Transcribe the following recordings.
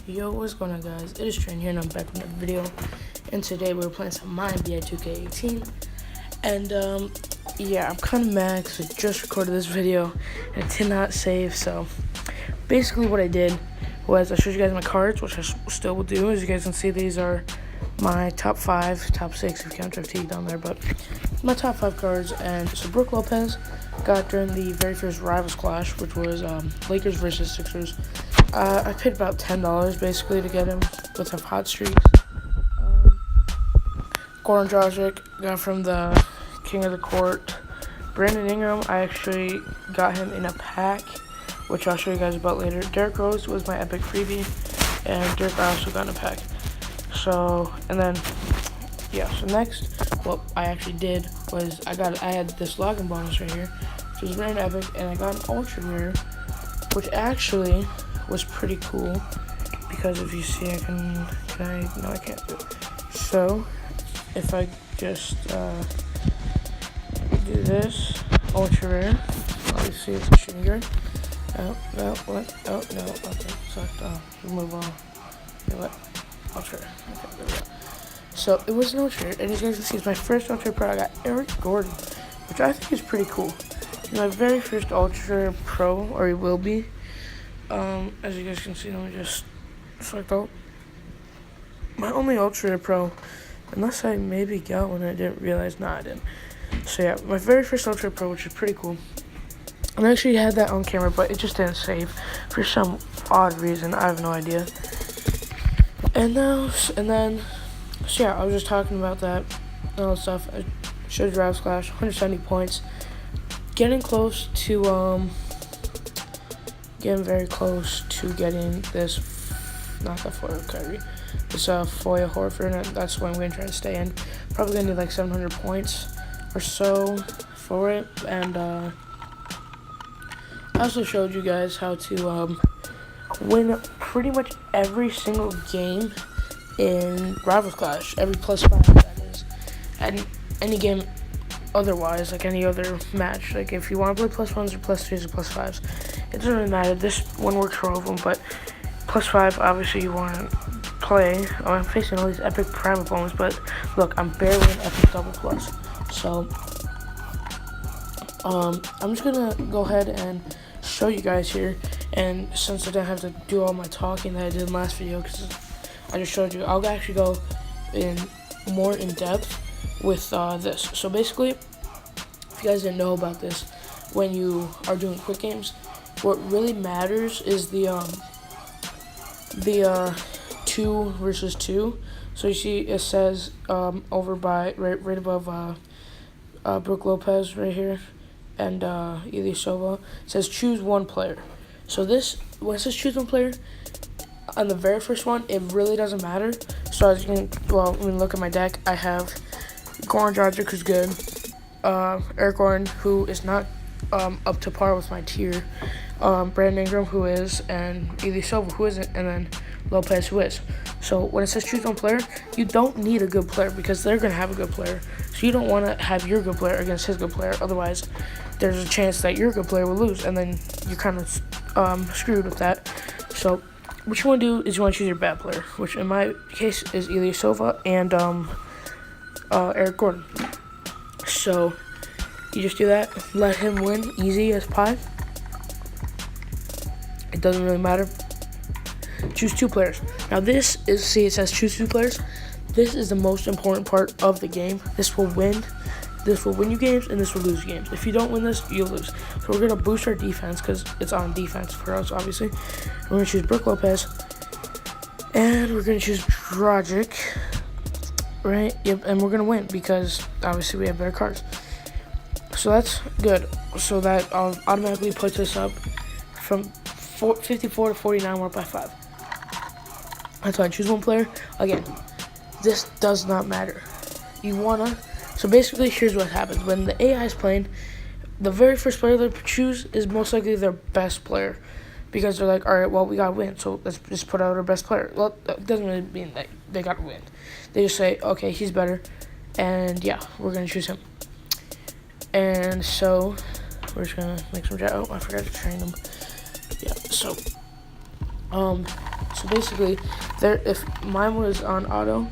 Yo, what's going on, guys? It is Train here, and I'm back with another video. And today we're playing some MYNBA2K18. And yeah, I'm kind of mad because I just recorded this video and it did not save. So basically, what I did was I showed you guys my cards, which I still will do. As you guys can see, these are my top 5, top 6 if you count FT down there, but my top 5 cards. And so Brook Lopez got during the very first Rivals Clash, which was Lakers versus Sixers. I paid about $10 basically to get him with some hot streaks. Goran Dragic got from the King of the Court. Brandon Ingram, I actually got him in a pack, which I'll show you guys about later. Derrick Rose was my epic freebie, and Derrick I also got in a pack. So, and then, yeah, so next, what I actually did was I had this login bonus right here, which was random epic, and I got an ultra rare, which actually was pretty cool, because if you see, no, I can't do it. So, if I just do this, ultra rare, obviously it's a shooting guard. Oh, no, what? Oh, no, okay, so, remove all, you know what, ultra rare, okay, there we go. So, it was an ultra rare, and as you guys can see, it's my first ultra pro. I got Eric Gordon, which I think is pretty cool. It's my very first ultra pro, or he will be. As you guys can see, let me just select out. My only Ultra Pro, unless I maybe got one I didn't realize. Nah, I didn't. So yeah, my very first Ultra Pro, which is pretty cool. And I actually had that on camera, but it just didn't save for some odd reason. I have no idea. And then, so yeah, I was just talking about that and all that stuff. I showed Drive Splash, 170 points. Getting close to, getting very close to getting this, not the foil Kyrie, this foil Horford, and that's what I'm going to try to stay in. Probably going to need like 700 points or so for it. And I also showed you guys how to win pretty much every single game in Rivals Clash, every +5 that is, and any game otherwise, like any other match. Like if you want to play +1s or +3s or +5s, it doesn't really matter. This one works for all of them, but +5, obviously you want to play. I'm facing all these epic prime opponents, but look, I'm barely an epic double plus. So I'm just gonna go ahead and show you guys here. And since I didn't have to do all my talking that I did in the last video, because I just showed you, I'll actually go more in depth with this. So basically, if you guys didn't know about this, when you are doing quick games, what really matters is the 2 versus 2. So you see it says over by right above Brook Lopez right here and Ilyasova, it says choose one player. So this, when it says choose one player, on the very first one, it really doesn't matter. So as you can, well, when you look at my deck, I have Goran Dragic, who's good, Eric Gordon, who is not up to par with my tier, Brandon Ingram, who is, and Ilyasova, who isn't, and then Lopez, who is. So when it says choose one player, you don't need a good player because they're going to have a good player. So you don't want to have your good player against his good player. Otherwise, there's a chance that your good player will lose, and then you're kind of screwed with that. So what you want to do is you want to choose your bad player, which in my case is Ilyasova and Eric Gordon. So you just do that, let him win, easy as pie. It doesn't really matter. Choose 2 players. Now this is, see, it says choose 2 players. This is the most important part of the game. This will win you games, and this will lose you games. If you don't win this, you'll lose. So we're gonna boost our defense because it's on defense for us, obviously. We're gonna choose Brook Lopez, and we're gonna choose Dragic, right? Yep, and we're gonna win because obviously we have better cards. So that's good. So that automatically puts us up from 54 to 49, we're up by 5. That's why I choose one player. Again, this does not matter. You wanna, so basically here's what happens. When the AI is playing, the very first player they choose is most likely their best player. Because they're like, alright, well, we gotta win, so let's just put out our best player. Well, that doesn't really mean that they gotta win. They just say, okay, he's better, and yeah, we're gonna choose him. And so, we're just gonna make some, oh, I forgot to train them. Yeah, so, So basically, if mine was on auto,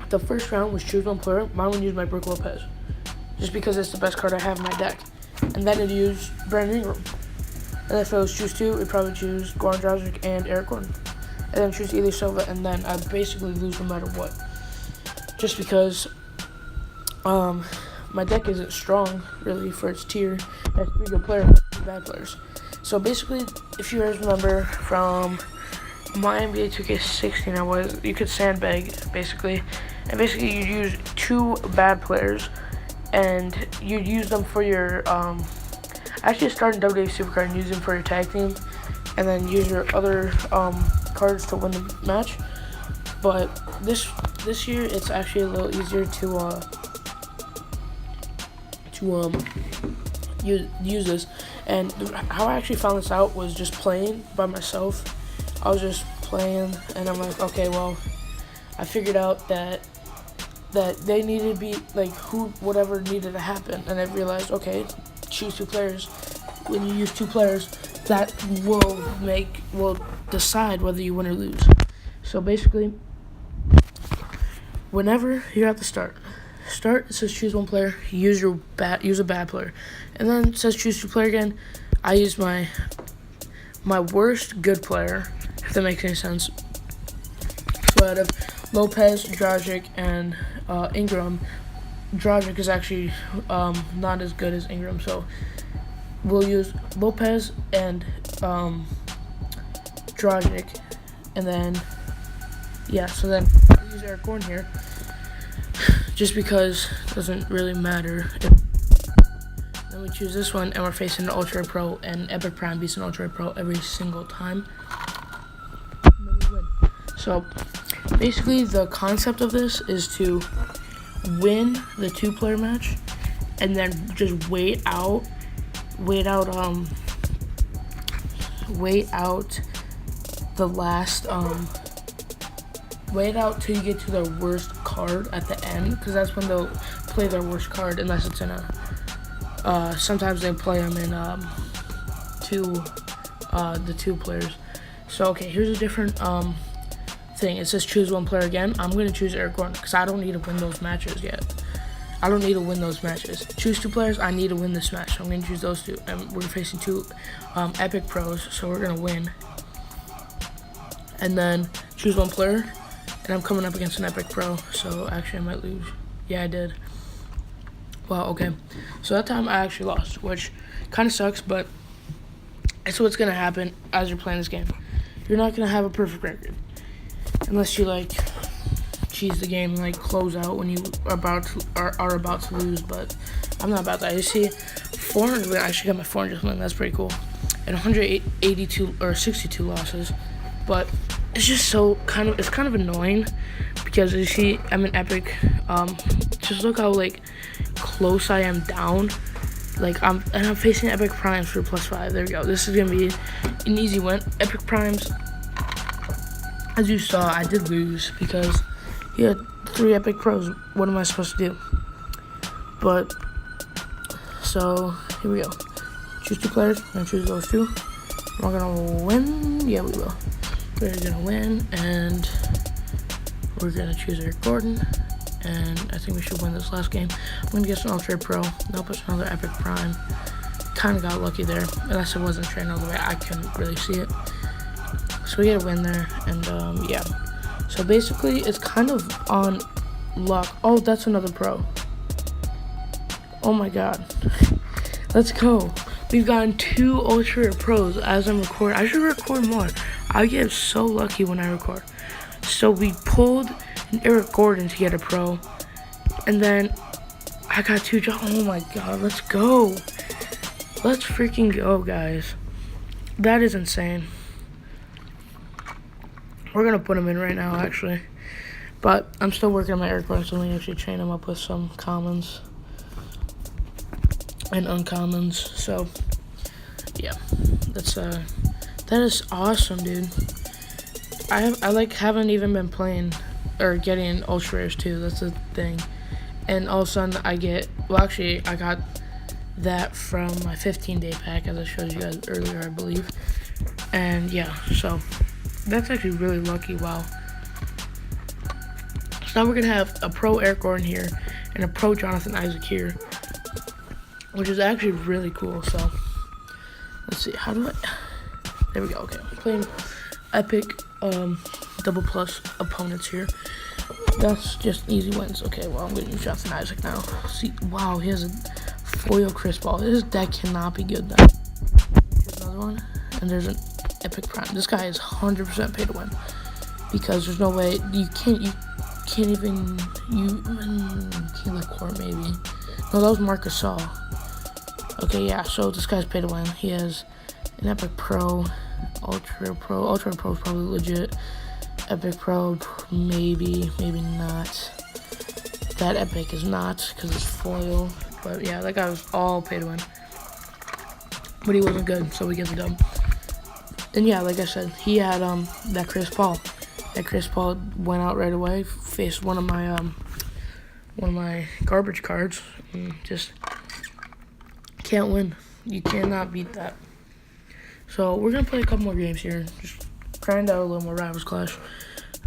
the first round was choose one player. Mine would use my Brook Lopez, just because it's the best card I have in my deck. And then it'd use Brandon Ingram. And if it was choose two, it'd probably choose Goran Dragic and Eric Gordon. And then choose Ilya Silva, and then I'd basically lose no matter what. Just because my deck isn't strong, really, for its tier. It has 3 good players and 2 bad players. So basically, if you guys remember from my MYNBA2K18, you could sandbag, basically. And basically, you'd use 2 bad players, and you'd use them for your, actually start in WWE Supercard and use them for your tag team, and then use your other cards to win the match. But this year, it's actually a little easier to use this. And how I actually found this out was just playing by myself. I was just playing, and I'm like, okay, well, I figured out that they needed to be like whatever needed to happen, and I realized, okay, choose 2 players. When you use 2 players, that will decide whether you win or lose. So basically, whenever you're at the start, it says choose one player. Use a bad player, and then it says choose 2 player again. I use my worst good player, if that makes any sense. So out of Lopez, Dragic, and Ingram, Dragic is actually not as good as Ingram, so we'll use Lopez and Dragic, and then so then I'll use Eric Gordon here, just because it doesn't really matter. Then we choose this one, and we're facing an Ultra Pro, and Epic Prime beats an Ultra Pro every single time. And then we win. So basically, the concept of this is to win the 2-player match, and then just wait out the last wait out till you get to their worst card at the end, because that's when they'll play their worst card, unless it's in a sometimes they play them in the 2 players. So okay, here's a different thing. It says choose one player again. I'm gonna choose Eric Gordon because I don't need to win those matches yet. Choose 2 players. I need to win this match. So I'm gonna choose those 2, and we're facing 2 Epic Pros, so we're gonna win. And then choose one player, and I'm coming up against an Epic Pro, so actually I might lose. Yeah, I did. Wow, okay. So that time I actually lost, which kind of sucks, but it's what's going to happen as you're playing this game. You're not going to have a perfect record unless you, cheese the game and, close out when you are about to lose, but I'm not about that. You see, 400, I actually got my 400 win. That's pretty cool. And 182 or 62 losses, but it's just it's kind of annoying because you see I'm an Epic. Just look how close I am down. I'm facing Epic Primes for +5. There we go. This is gonna be an easy win. Epic Primes, as you saw, I did lose because he had 3 Epic Pros. What am I supposed to do? But so here we go. Choose 2 players. I'm gonna choose those 2. We're gonna win. Yeah, we will. We're gonna win, and we're gonna choose Eric Gordon, and I think we should win this last game. I'm gonna get an Ultra Pro. Nope, it's another Epic Prime. Kind of got lucky there, unless it wasn't trained all the way. I couldn't really see it. So we get a win there, and yeah. So basically, it's kind of on luck. Oh, that's another Pro. Oh my God. Let's go. We've gotten 2 Ultra Pros as I'm recording. I should record more. I get so lucky when I record. So we pulled an Eric Gordon to get a Pro. And then I got 2 jobs. Oh my God, let's go. Let's freaking go, guys. That is insane. We're going to put him in right now, actually. But I'm still working on my Eric Gordon, so let me actually train him up with some commons and uncommons. So yeah, that is awesome, dude. I haven't even been playing or getting ultra rares too. That's the thing. And all of a sudden I got that from my 15-day pack, as I showed you guys earlier, I believe. And yeah, so That's actually really lucky. Wow. So now we're gonna have a pro Eric Gordon here and a pro Jonathan Isaac here, which is actually really cool. So let's see, how do I? There we go. Okay, I'm playing epic double plus opponents here. That's just easy wins. Okay, well, I'm gonna use Jonathan Isaac now. See, wow, he has a foil Chris Paul. This deck cannot be good then. Here's another one, and there's an epic prime. This guy is 100% pay to win because there's no way you can't even like court maybe. No, that was Marcus Saul. Okay, yeah. So this guy's pay to win. He has an epic pro, ultra pro is probably legit. Epic pro, maybe not. That epic is not because it's foil. But yeah, that guy was all pay to win. But he wasn't good, so we get the dub. And yeah, like I said, he had that Chris Paul. That Chris Paul went out right away, faced one of my garbage cards, and just can't win. You cannot beat that. So we're gonna play a couple more games here. Just grind out a little more Rivals Clash.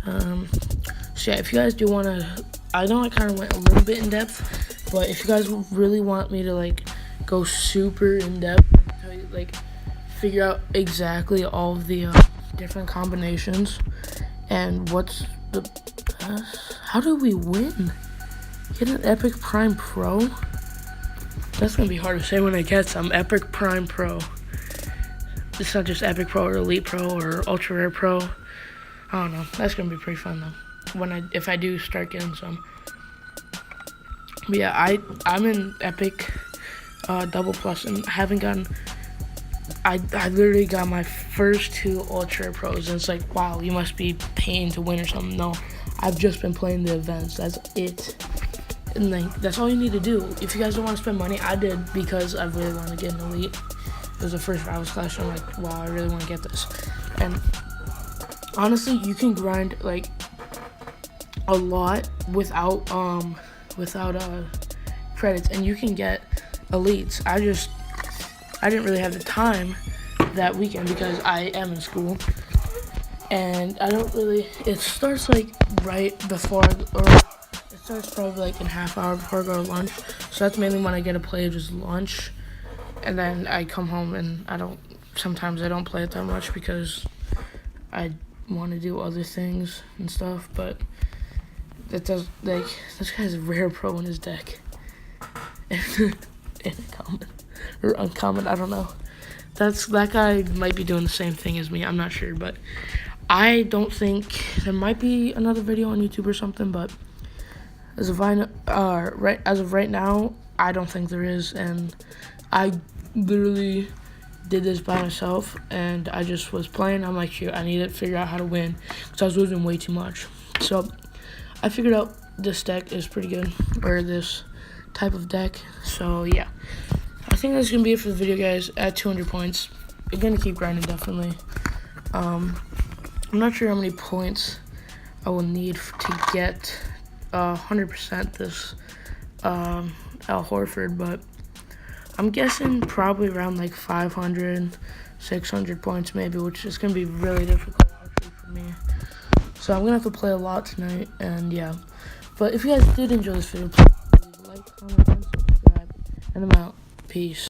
So yeah, if you guys do wanna, I know I kind of went a little bit in depth, but if you guys really want me to like go super in depth, like figure out exactly all of the different combinations and what's the best, how do we win? Get an epic prime pro? That's gonna be hard to say when I get some epic prime pro. It's not just epic pro or elite pro or ultra rare pro. I don't know. That's gonna be pretty fun though. If I do start getting some. But yeah, I'm in epic double plus and haven't gotten. I literally got my first 2 ultra pros and it's like, wow, you must be paying to win or something. No, I've just been playing the events. That's it. And like that's all you need to do. If you guys don't want to spend money, I did because I really want to get an elite. It was the first Rivals Clash. I'm like, wow, I really want to get this. And honestly, you can grind like a lot without credits, and you can get elites. I didn't really have the time that weekend because I am in school, and I don't really. It starts like right before, or it starts probably like in half hour before I go to lunch. So that's mainly when I get to play, just lunch, and then I come home and sometimes I don't play it that much because I want to do other things and stuff. But that does, like, this guy's a rare pro in his deck. Common or uncommon, I don't know. That guy might be doing the same thing as me. I'm not sure, but I don't think there might be another video on YouTube or something. But as of right now, I don't think there is, and I literally did this by myself, and I just was playing. I'm like, shoot, I need to figure out how to win because I was losing way too much. So I figured out this deck is pretty good, or this type of deck. So yeah, I think that's gonna be it for the video, guys. At 200 points, I'm gonna keep grinding definitely. I'm not sure how many points I will need to get 100% this Al Horford, but I'm guessing probably around like 500, 600 points maybe, which is gonna be really difficult actually for me. So I'm gonna have to play a lot tonight, and yeah. But if you guys did enjoy this video, please leave a like, comment, and subscribe, and I'm out. Peace.